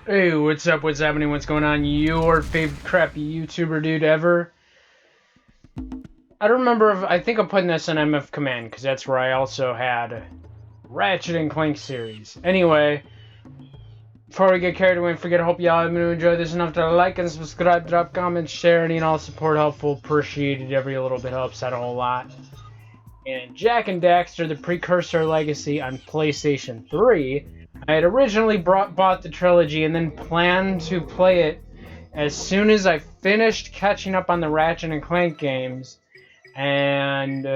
Hey, what's up? What's happening? What's going on? Your favorite crappy YouTuber dude ever. I don't remember if I think I'm putting this on MFCOMMAND because that's where I also had Ratchet and Clank series. Anyway, before we get carried away and forget, I hope y'all have been enjoy this enough to like and subscribe, drop comments, share, any and all support helpful. Appreciated. Every little bit helps out a whole lot. And Jak and Daxter, the Precursor Legacy on PlayStation 3. I had originally bought the trilogy and then planned to play it as soon as I finished catching up on the Ratchet and Clank games. And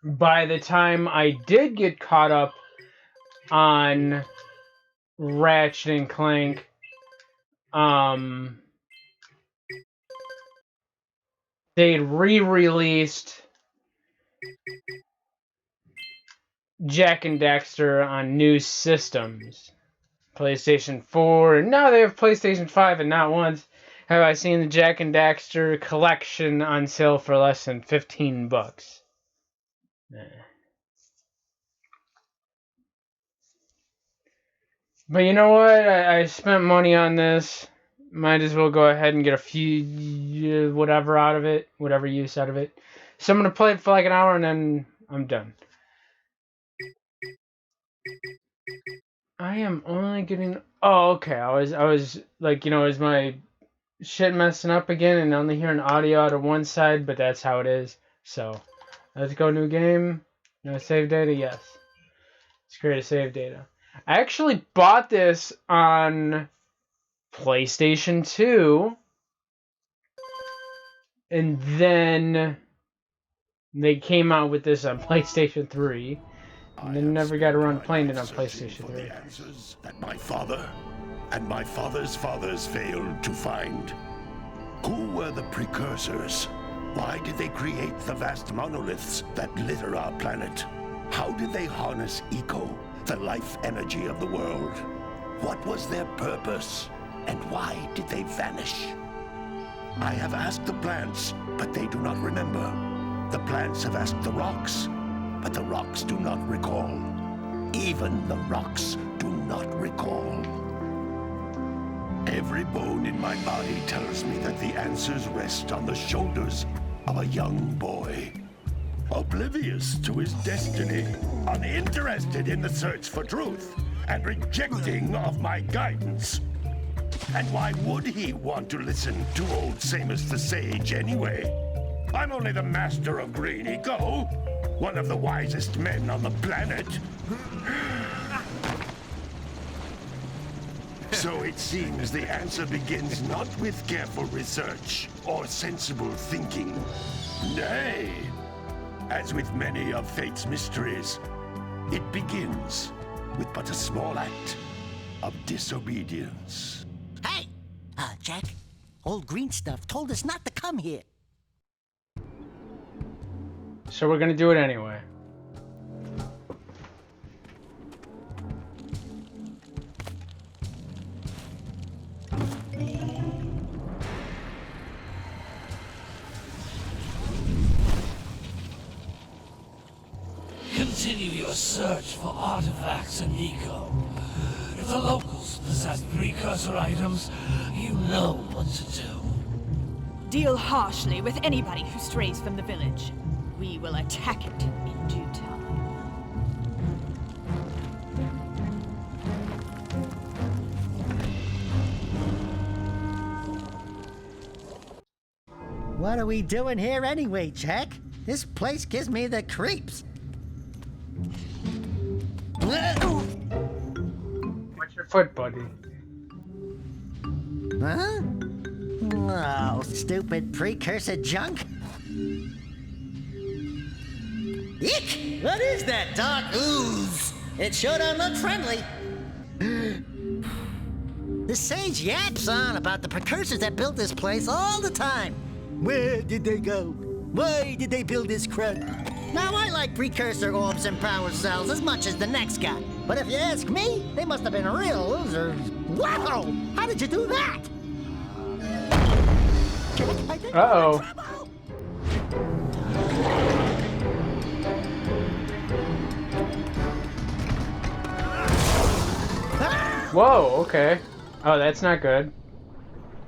by the time I did get caught up on Ratchet and Clank, they'd re-released Jak and Daxter on new systems. PlayStation 4, and now they have PlayStation 5, and not once have I seen the Jak and Daxter collection on sale for less than 15 bucks. But you know what? I spent money on this. Might as well go ahead and get a few whatever out of it, whatever use out of it. So I'm gonna play it for like an hour and then I'm done. I am only getting. Oh, okay. I was like, is my shit messing up again and only hearing audio out of one side, but that's how it is. So let's go new game. No save data. Yes. Let's create a save data. I actually bought this on PlayStation 2, and then they came out with this on PlayStation 3, and then never got around playing it on PlayStation 3. The answers that my father and my father's fathers failed to find. Who were the precursors? Why did they create the vast monoliths that litter our planet? How did they harness eco, the life energy of the world? What was their purpose? And why did they vanish? I have asked the plants, but they do not remember. The plants have asked the rocks, but the rocks do not recall. Even the rocks do not recall. Every bone in my body tells me that the answers rest on the shoulders of a young boy. Oblivious to his destiny, uninterested in the search for truth, and rejecting of my guidance. And why would he want to listen to old Samus the Sage anyway? I'm only the master of green eco, one of the wisest men on the planet. So it seems the answer begins not with careful research or sensible thinking. Nay, as with many of fate's mysteries, it begins with but a small act of disobedience. Hey! Jak, old green stuff told us not to come here. So we're gonna do it anyway. Continue your search for artifacts and eco. If the locals possess precursor items, you know what to do. Deal harshly with anybody who strays from the village. We will attack it in due time. What are we doing here anyway, Jak? This place gives me the creeps. Watch your foot, buddy. Huh? Oh, stupid precursor junk. Eek! What is that dark ooze? It sure don't look friendly. The sage yaps on about the precursors that built this place all the time. Where did they go? Why did they build this crud? Now, I like precursor orbs and power cells as much as the next guy. But if you ask me, they must have been real losers. Wow! How did you do that? Uh-oh. Ah! Whoa, okay. Oh, that's not good.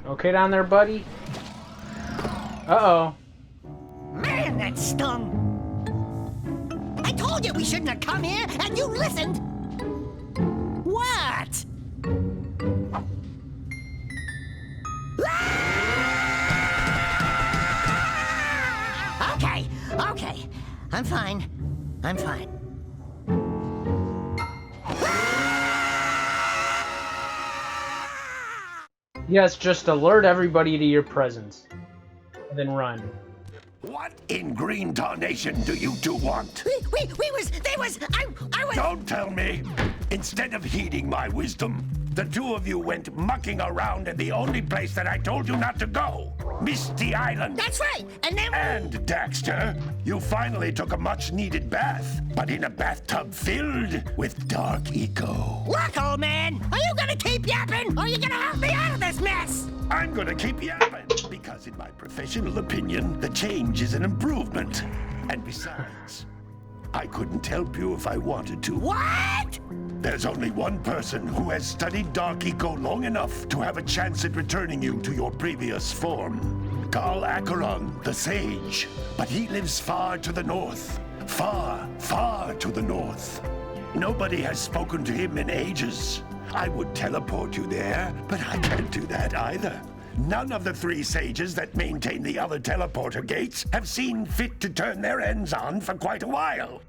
Okay down there, buddy? Uh-oh. Man, that stung. I told you we shouldn't have come here, and you listened. What? Okay, okay. I'm fine. I'm fine. Yes, just alert everybody to your presence. And then run. What in green tarnation do you two want? I was... Don't tell me! Instead of heeding my wisdom, the two of you went mucking around in the only place that I told you not to go. Misty Island. That's right, and then... And, Daxter, you finally took a much-needed bath, but in a bathtub filled with dark eco. Look, old man, are you gonna keep yapping, or are you gonna help me out of this mess? I'm gonna keep yapping, because in my professional opinion, the change is an improvement. And besides, I couldn't help you if I wanted to. What? There's only one person who has studied Dark Eco long enough to have a chance at returning you to your previous form. Carl Acheron, the Sage. But he lives far to the north. Far, far to the north. Nobody has spoken to him in ages. I would teleport you there, but I can't do that either. None of the three sages that maintain the other teleporter gates have seen fit to turn their ends on for quite a while.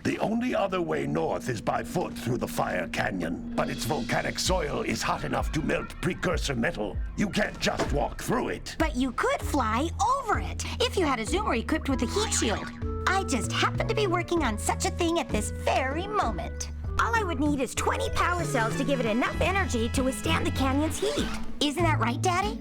The only other way north is by foot through the Fire Canyon, but its volcanic soil is hot enough to melt precursor metal. You can't just walk through it. But you could fly over it if you had a zoomer equipped with a heat shield. I just happen to be working on such a thing at this very moment. All I would need is 20 power cells to give it enough energy to withstand the canyon's heat. Isn't that right, Daddy?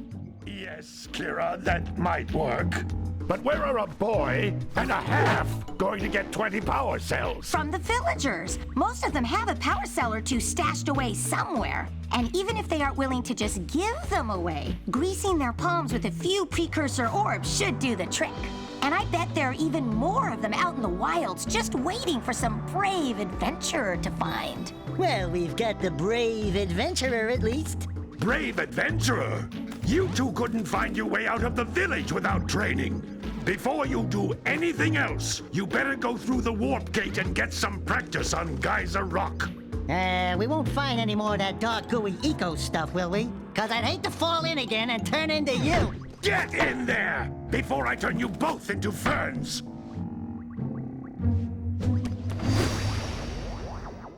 Yes, Kira, that might work. But where are a boy and a half going to get 20 power cells? From the villagers. Most of them have a power cell or two stashed away somewhere. And even if they aren't willing to just give them away, greasing their palms with a few precursor orbs should do the trick. And I bet there are even more of them out in the wilds just waiting for some brave adventurer to find. Well, we've got the brave adventurer at least. Brave adventurer! You two couldn't find your way out of the village without training. Before you do anything else, you better go through the warp gate and get some practice on Geyser Rock. We won't find any more of that dark gooey eco stuff, will we? 'Cause I'd hate to fall in again and turn into you. Get in there before I turn you both into ferns.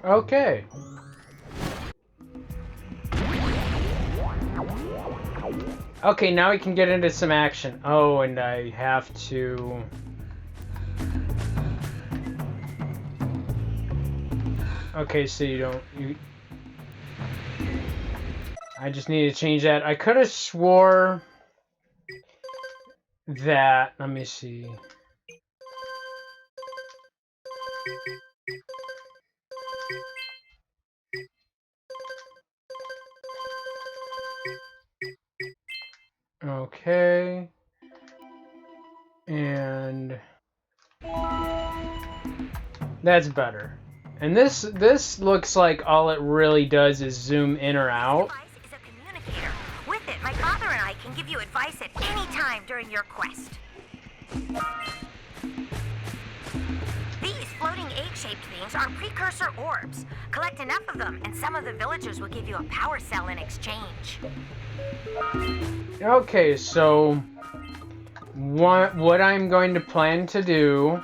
Okay. Okay, now we can get into some action. Oh, and I have to... Okay, so you don't... I just need to change that. I could have swore that... Let me see. Okay. And that's better. And this looks like all it really does is zoom in or out. This device is a communicator. With it, my father and I can give you advice at any time during your quest. These floating egg-shaped things are precursor orbs. Collect enough of them, and some of the villagers will give you a power cell in exchange. Okay, so what I'm going to plan to do...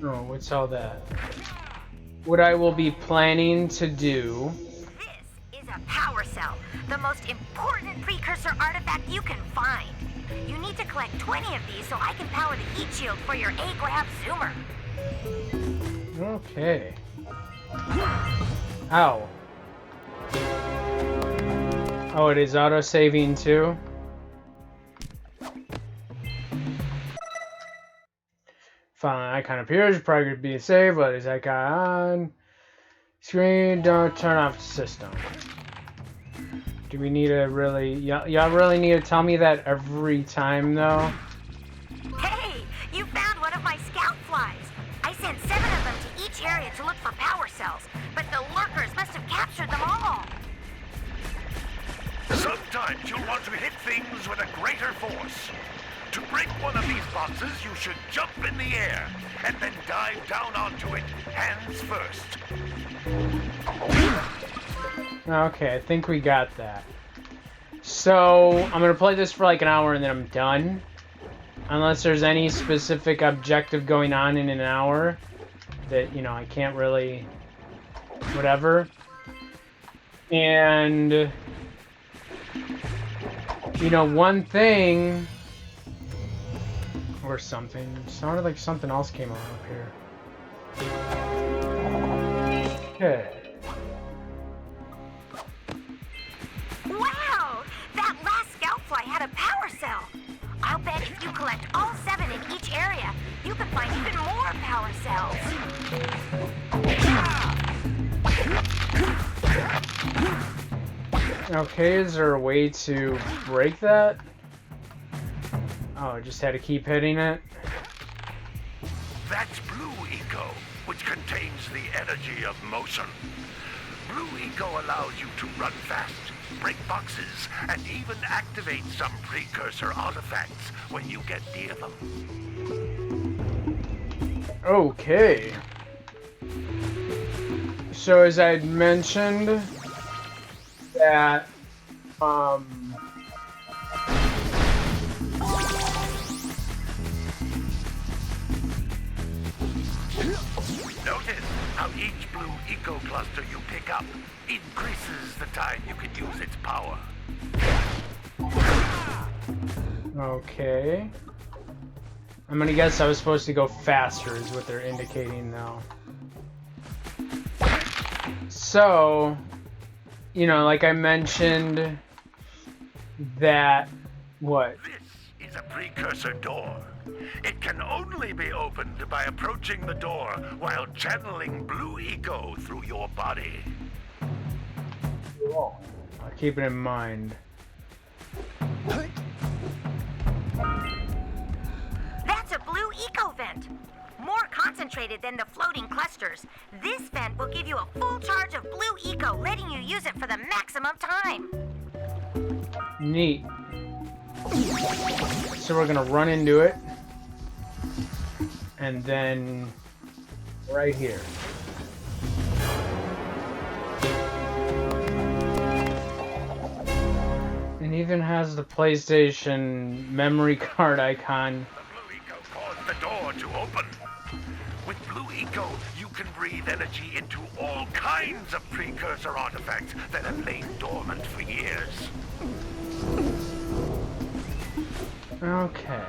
Oh, what's all that? What I will be planning to do... This is a power cell, the most important precursor artifact you can find. You need to collect 20 of these so I can power the heat shield for your A-Grab zoomer. Okay. Ow. Oh, it is auto-saving too? Fine, icon appears, probably could be a save, but is icon on? Screen, don't turn off the system. Do we need to really... Y'all really need to tell me that every time, though? Hey, you found one of my scout flies. I sent 7 of them to greater force. To break one of these boxes, you should jump in the air and then dive down onto it, hands first. Okay, I think we got that. So, I'm gonna play this for like an hour and then I'm done. Unless there's any specific objective going on in an hour that, you know, I can't really... whatever. And... you know, one thing... or something. It sounded like something else came on up here. Okay. Wow! That last scout fly had a power cell. I'll bet if you collect all 7 in each area, you can find even more power cells. Okay, is there a way to break that? Oh, I just had to keep hitting it. That's Blue Eco, which contains the energy of motion. Blue Eco allows you to run fast, break boxes, and even activate some precursor artifacts when you get near them. Okay. So as I mentioned, that Notice how each Blue Eco cluster you pick up increases the time you can use its power. okay. I'm gonna guess I was supposed to go faster is what they're indicating now. So, you know, like I mentioned that, what? This is a precursor door. It can only be opened by approaching the door while channeling Blue Eco through your body. I'll keep it in mind. That's a blue eco vent. More concentrated than the floating clusters. This vent will give you a full charge of blue eco, letting you use it for the maximum time. Neat. So we're gonna run into it. And then right here. It even has the PlayStation memory card icon. The Blue Eco caused the door to open. With Blue Eco, you can breathe energy into all kinds of precursor artifacts that have lain dormant for years. Okay.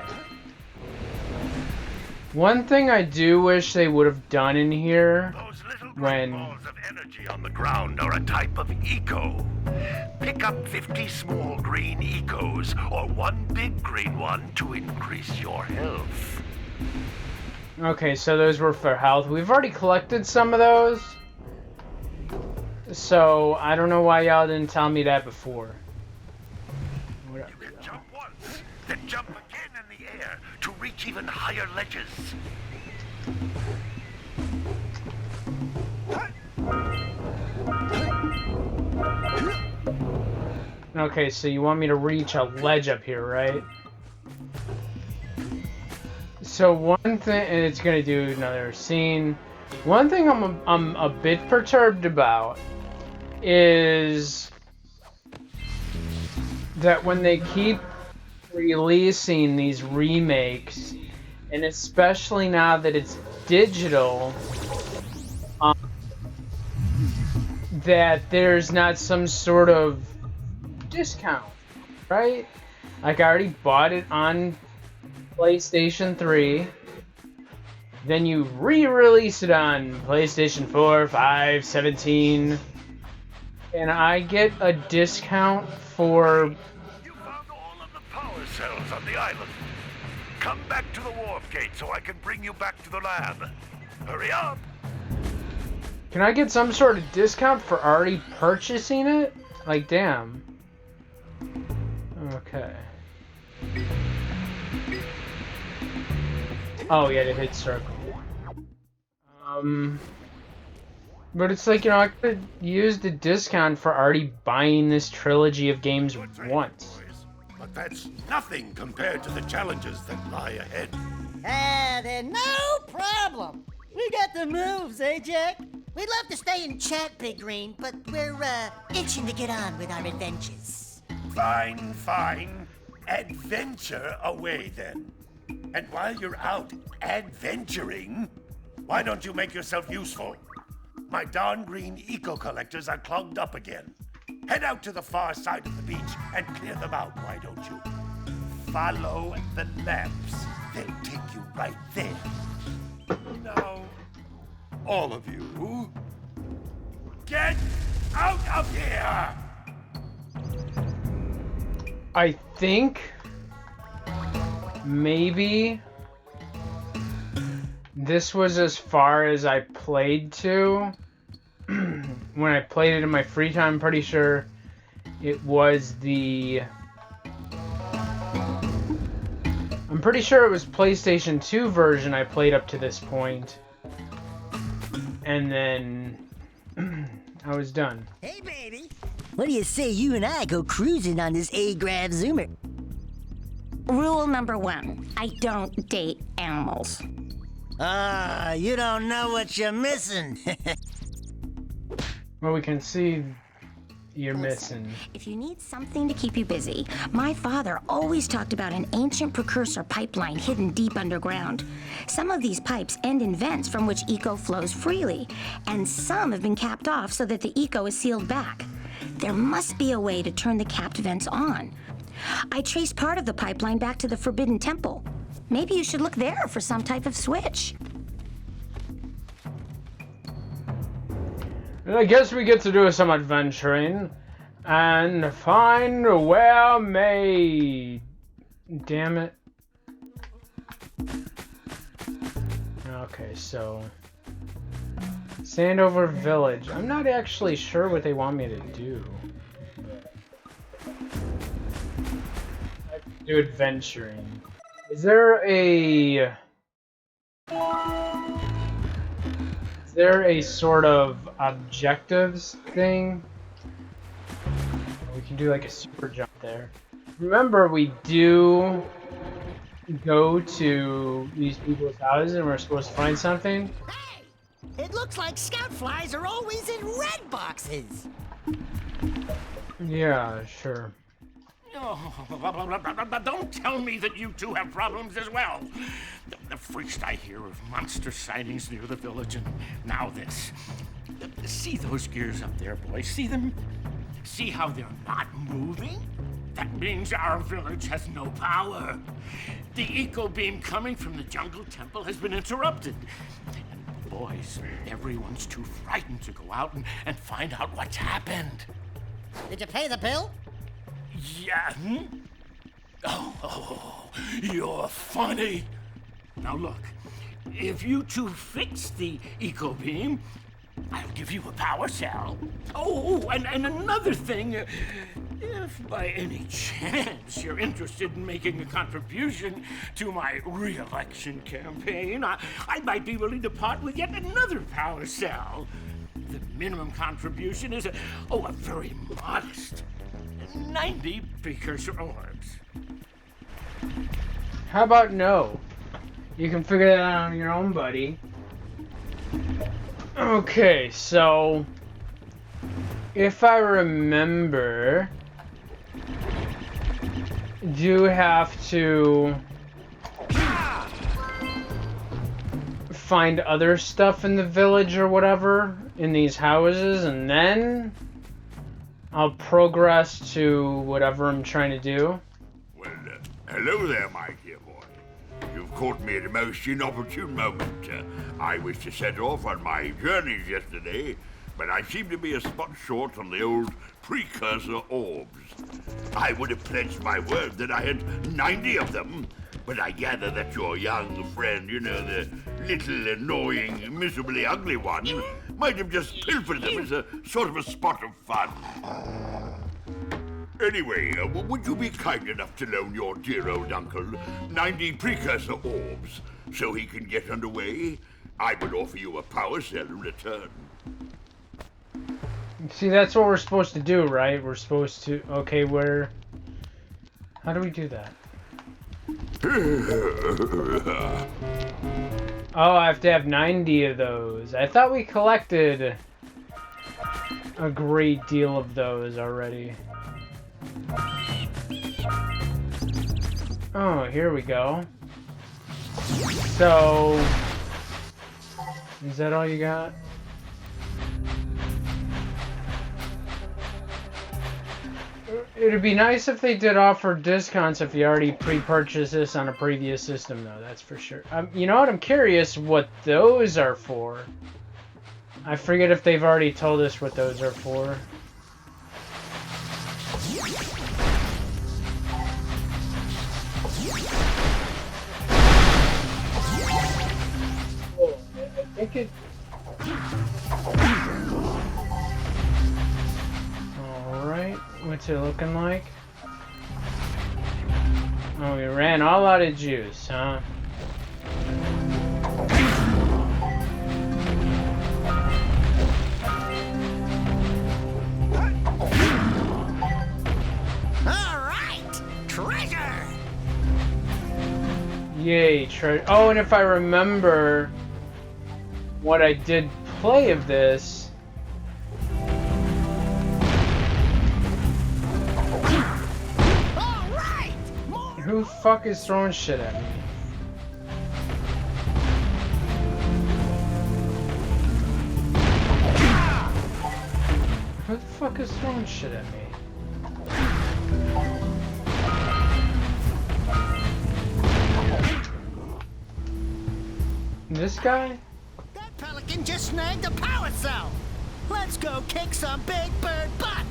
One thing I do wish they would have done in here Those little when... green balls of energy on the ground are a type of eco. Pick up 50 small green ecos or one big green one to increase your health. Okay, so those were for health. We've already collected some of those. So, I don't know why y'all didn't tell me that before. Whatever. You can jump once, then jump again in the air to reach even higher ledges. Okay, so you want me to reach a ledge up here, right? So one thing, and it's gonna do another scene. One thing I'm a bit perturbed about is that when they keep releasing these remakes, and especially now that it's digital, that there's not some sort of discount, right? Like I already bought it on PlayStation 3, then you re-release it on PlayStation 4, 5, 17, and I get a discount for... You found all of the power cells on the island. Come back to the wharf gate so I can bring you back to the lab. Hurry up! Can I get some sort of discount for already purchasing it? Like, damn. Okay. Oh, yeah, to hit circle. But it's like, you know, I could have used the discount for already buying this trilogy of games once. But that's nothing compared to the challenges that lie ahead. Then no problem. We got the moves, eh, Jack? We'd love to stay and chat, Big Green, but we're, itching to get on with our adventures. Fine, fine. Adventure away, then. And while you're out adventuring, why don't you make yourself useful? My darn green eco-collectors are clogged up again. Head out to the far side of the beach and clear them out, why don't you? Follow the lamps. They'll take you right there. Now, all of you, get out of here! I think maybe this was as far as I played to. When I played it in my free time, I'm pretty sure it was the... I'm pretty sure it was PlayStation 2 version I played up to this point. And then I was done. Hey, baby. What do you say you and I go cruising on this A-Grav Zoomer? Rule number 1, I don't date animals. You don't know what you're missing. Well, we can see you're missing. If you need something to keep you busy, my father always talked about an ancient precursor pipeline hidden deep underground. Some of these pipes end in vents from which eco flows freely, and some have been capped off so that the eco is sealed back. There must be a way to turn the capped vents on. I traced part of the pipeline back to the Forbidden Temple. Maybe you should look there for some type of switch. I guess we get to do some adventuring and find where may... Damn it. Okay, so... Sandover Village. I'm not actually sure what they want me to do. I have to do adventuring. Is there a... Is there a sort of objectives thing? We can do like a super jump there. Remember, we do go to these people's houses and we're supposed to find something. Hey! It looks like scout flies are always in red boxes. Yeah, sure. Oh, don't tell me that you two have problems as well. The first I hear of monster sightings near the village, and now this. See those gears up there, boys? See them? See how they're not moving? That means our village has no power. The eco beam coming from the jungle temple has been interrupted. And boys, everyone's too frightened to go out and find out what's happened. Did you pay the bill? Yeah. Oh, you're funny. Now look, if you two fix the eco beam, I'll give you a power cell. Oh, and another thing, if by any chance you're interested in making a contribution to my re-election campaign, I might be willing to part with yet another power cell. The minimum contribution is a very modest 90 precursor orbs. How about no? You can figure that out on your own, buddy. Okay, so if I remember, you have to find other stuff in the village or whatever in these houses, and then I'll progress to whatever I'm trying to do. Well, hello there, my dear boy. You've caught me at a most inopportune moment. I was to set off on my journeys yesterday, but I seem to be a spot short on the old precursor orbs. I would have pledged my word that I had 90 of them, but I gather that your young friend, you know, the little annoying, miserably ugly one, might have just pilfered them as a sort of a spot of fun. Anyway, would you be kind enough to loan your dear old uncle 90 precursor orbs so he can get underway? I would offer you a power cell in return. See, that's what we're supposed to do, right? We're supposed to... Okay, where... How do we do that? Oh, I have to have 90 of those. I thought we collected a great deal of those already. Oh, here we go. So, is that all you got? It'd be nice if they did offer discounts if you already pre-purchased this on a previous system, though, that's for sure. You know what? I'm curious what those are for. I forget if they've already told us what those are for. Oh, I think it... Alright, what's it looking like? Oh, we ran all out of juice, huh? Alright! Treasure! Yay, treasure. Oh, and if I remember what I did play of this... Who the fuck is throwing shit at me? Who the fuck is throwing shit at me? This guy? That pelican just snagged a power cell! Let's go kick some big bird butt!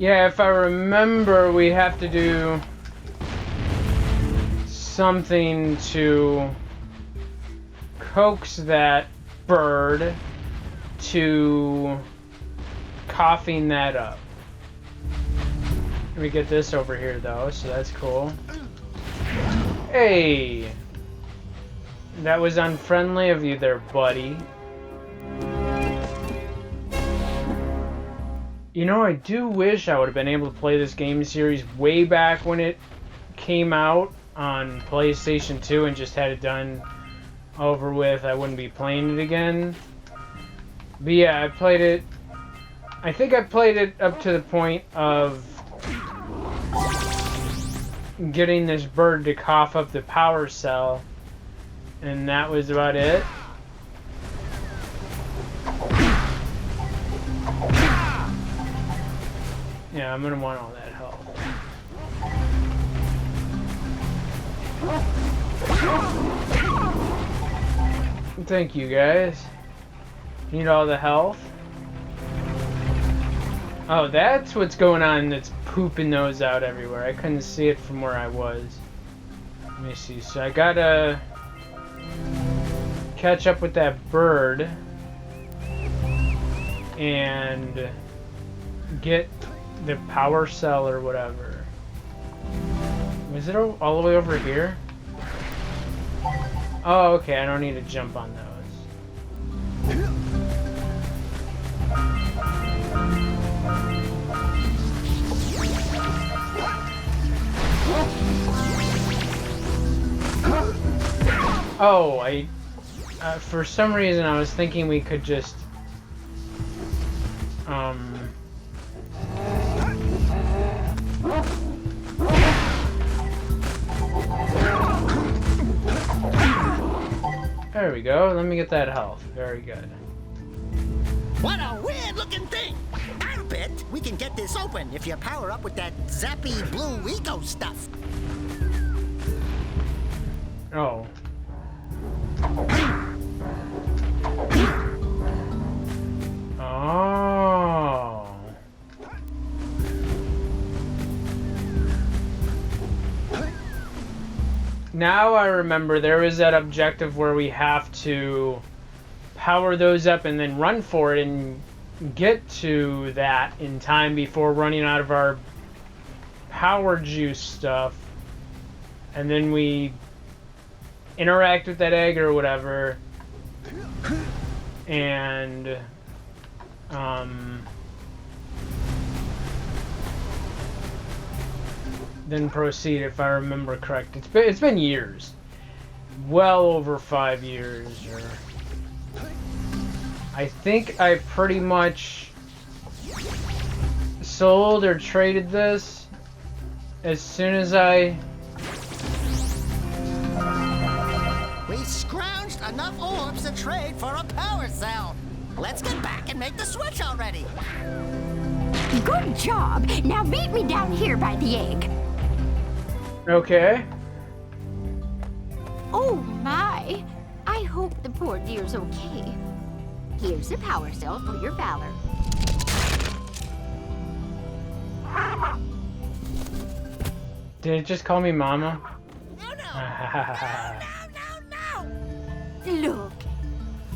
Yeah, if I remember, we have to do something to coax that bird to coughing that up. We get this over here, though, so that's cool. Hey! That was unfriendly of you there, buddy. You know, I do wish I would have been able to play this game series way back when it came out on PlayStation 2 and just had it done over with. I wouldn't be playing it again. But yeah, I played it. I think I played it up to the point of getting this bird to cough up the power cell, and that was about it. Yeah, I'm gonna want all that health. Thank you, guys. Need all the health. Oh, that's what's going on that's pooping those out everywhere. I couldn't see it from where I was. Let me see. So I gotta catch up with that bird and get the power cell or whatever. Was it all the way over here? Oh, okay, I don't need to jump on those. Oh, for some reason I was thinking we could just there we go. Let me get that health. Very good. What a weird looking thing! I'll bet we can get this open if you power up with that zappy blue eco stuff. Oh. Oh. Now I remember there was that objective where we have to power those up and then run for it and get to that in time before running out of our power juice stuff. And then we interact with that egg or whatever. And then proceed if I remember correct. It's been years. Well over 5 years. Or I think I pretty much sold or traded this as soon as I... We scrounged enough orbs to trade for a power cell. Let's get back and make the switch already. Good job. Now meet me down here by the egg. Okay. Oh my. I hope the poor dear's okay. Here's a power cell for your valor. Did it just call me Mama? No. Look,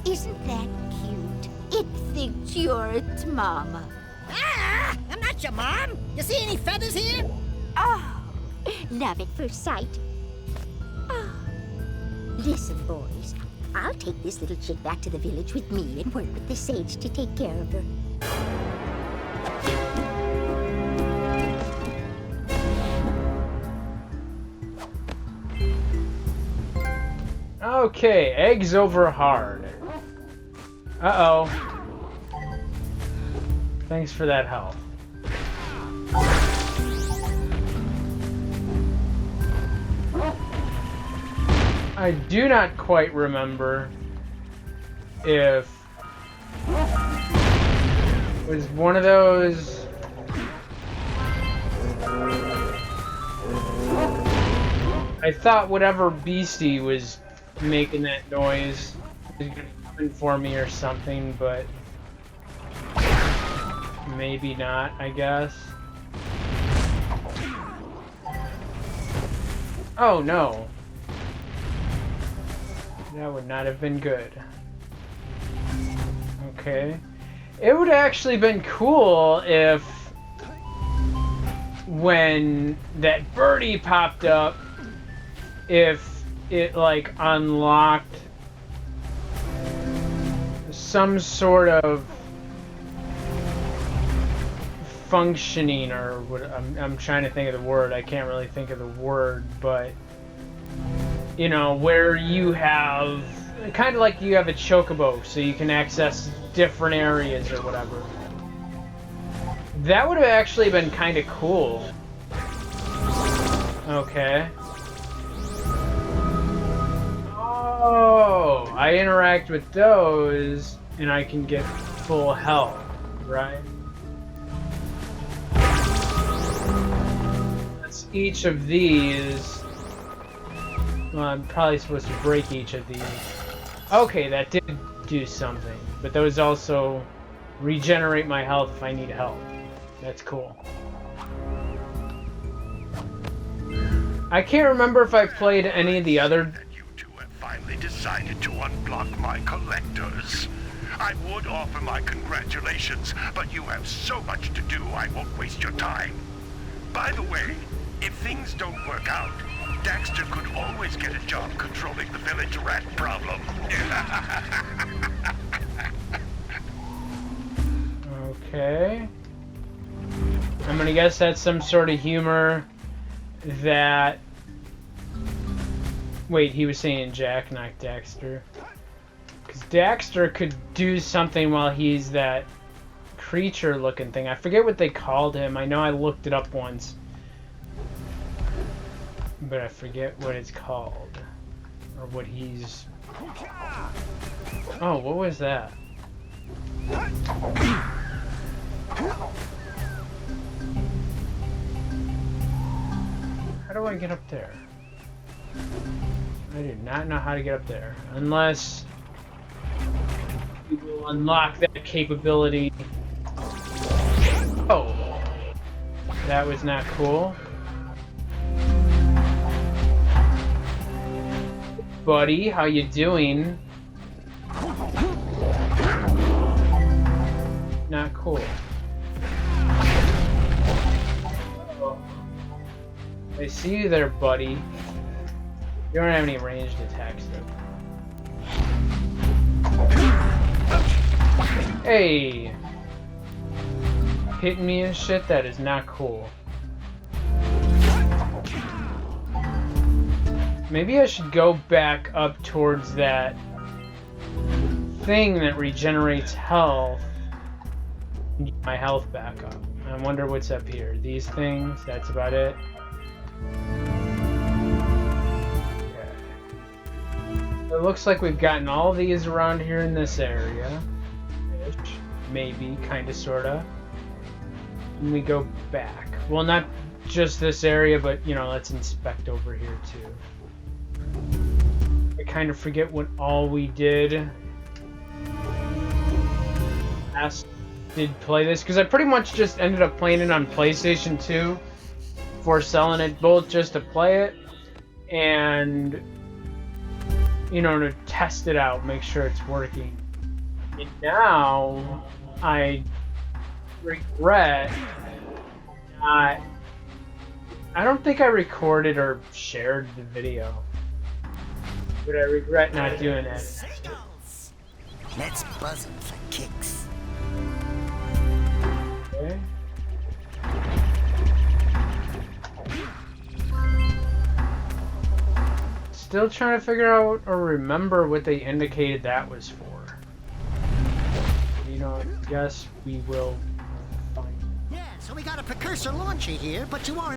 isn't that cute? It thinks you're its mama. Ah, I'm not your mom. You see any feathers here? Oh, love at first sight. Oh. Listen, boys. I'll take this little chick back to the village with me and work with the sage to take care of her. Okay, eggs over hard. Uh-oh. Thanks for that help. I do not quite remember if it was one of those... I thought whatever beastie was making that noise was coming for me or something, but maybe not, I guess. Oh no. That would not have been good. Okay. It would have actually been cool if when that birdie popped up, if it like unlocked some sort of functioning, or what I'm trying to think of the word. I can't really think of the word, but you know, where you have kind of like you have a chocobo, so you can access different areas or whatever. That would have actually been kind of cool. Okay. Oh, I interact with those and I can get full health, right? That's each of these. Well, I'm probably supposed to break each of these. Okay, that did do something. But those also regenerate my health if I need help. That's cool. I can't remember if I played any of the other... You two have finally decided to unblock my collectors. I would offer my congratulations, but you have so much to do I won't waste your time. By the way, if things don't work out, Daxter could always get a job controlling the village rat problem. Okay. I'm gonna guess that's some sort of humor that... Wait, he was saying Jak, not Daxter. Because Daxter could do something while he's that creature-looking thing. I forget what they called him. I know I looked it up once. But I forget what it's called. Or what he's... Oh, what was that? How do I get up there? I do not know how to get up there. Unless... we will unlock that capability. Oh! That was not cool. Buddy, how you doing? Not cool. Oh. I see you there, buddy. You don't have any ranged attacks, though. Hey! Hitting me and shit? That is not cool. Maybe I should go back up towards that thing that regenerates health and get my health back up. I wonder what's up here. These things, that's about it. Okay. It looks like we've gotten all these around here in this area. Maybe, kinda, sorta. And we go back. Well, not just this area, but, you know, let's inspect over here too. I kind of forget what all we did. Did play this because I pretty much just ended up playing it on PlayStation 2 before selling it both just to play it and, you know, to test it out, make sure it's working. And now I regret not. I don't think I recorded or shared the video, but I regret not doing it. Let's buzz him for kicks. Okay. Still trying to figure out or remember what they indicated that was for. You know, I guess we will find. Yeah, so we got a Precursor launcher here, but you aren't